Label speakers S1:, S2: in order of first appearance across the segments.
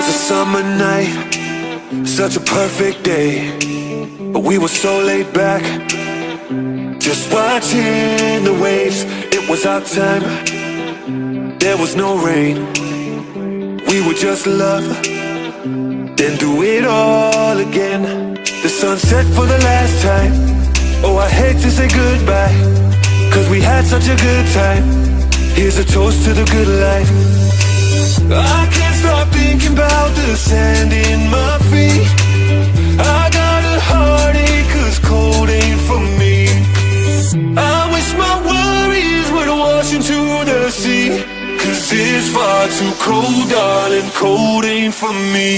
S1: was a summer night, such a perfect day, but we were so laid back, just watching the waves. It was our time, there was no rain. We would just love, then do it all again. The sun set for the last time. Oh, I hate to say goodbye, 'cause we had such a good time. Here's a toast to the good life. I can't stop thinking about the sand in my feet. I got a heartache 'cause cold ain't for me. I wish my worries would wash into the sea, 'cause it's far too cold, darling, cold ain't for me.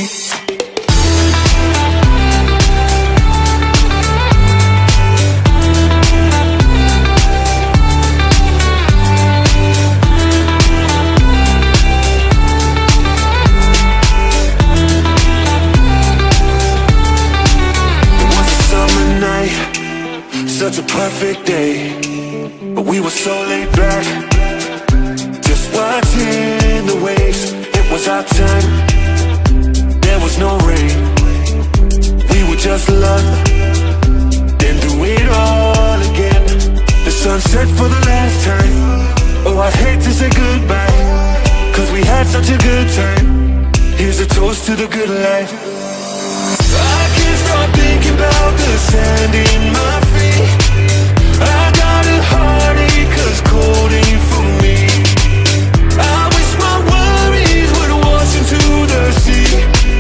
S1: Such a perfect day, but we were so laid back, just watching the waves. It was our time, there was no rain. We would just love, then do it all again. The sun set for the last time. Oh, I hate to say goodbye, 'cause we had such a good time. Here's a toast to the good life. I can't stop thinking about the sand in my feet. I got a heartache 'cause cold ain't for me. I wish my worries would wash into the sea,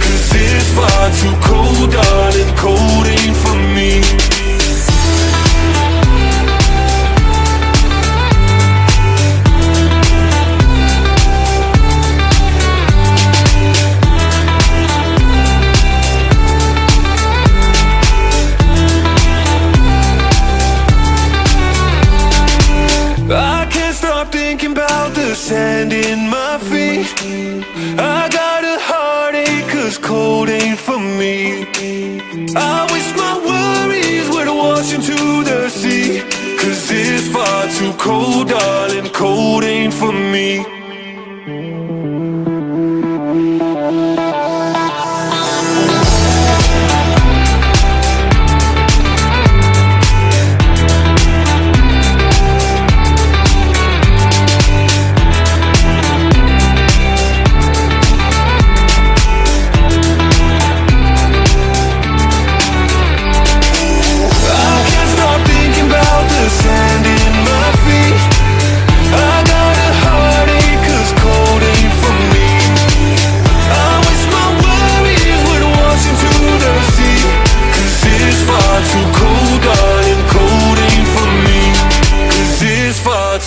S1: 'cause it's far too cold, darling, cold ain't for me. Sand in my feet. I got a heartache 'cause cold ain't for me. I wish my worries would wash into the sea, 'cause it's far too cold, darling, cold ain't for me.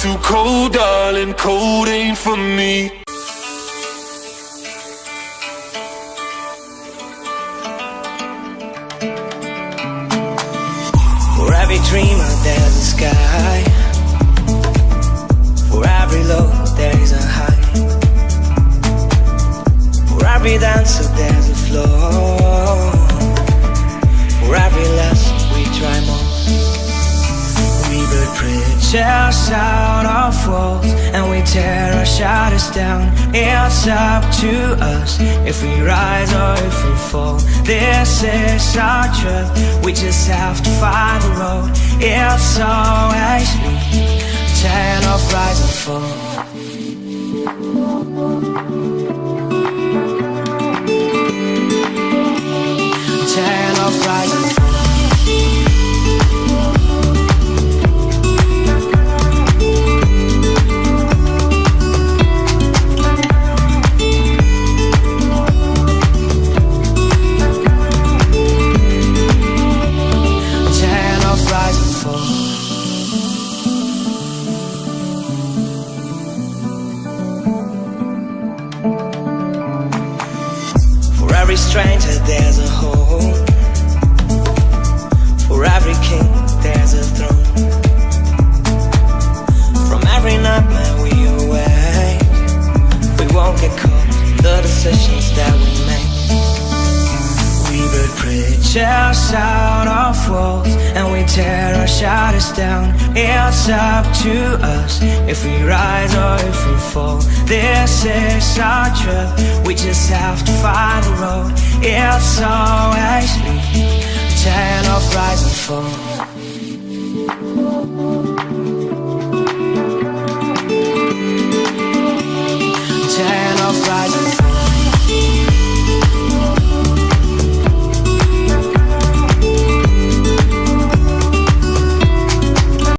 S1: Too cold, darling, cold ain't for me.
S2: For every dreamer there's a sky, for every low there's a high, for every dancer there's a flow, for every lesson we try more. We build bridges out of walls, and we tear our shadows down. It's up to us if we rise or if we fall. This is our truth, we just have to find the road. It's always me, tale of rise and fall. Tale of rise and fall. For every stranger there's a home, for every king there's a throne. From every nightmare we awake, we won't get caught in the decisions that we make. We build bridges out of walls, and we tear or shut us down. It's up to us if we rise or if we fall. This is our trip, we just have to find the road. It's always me, tale of rise and fall.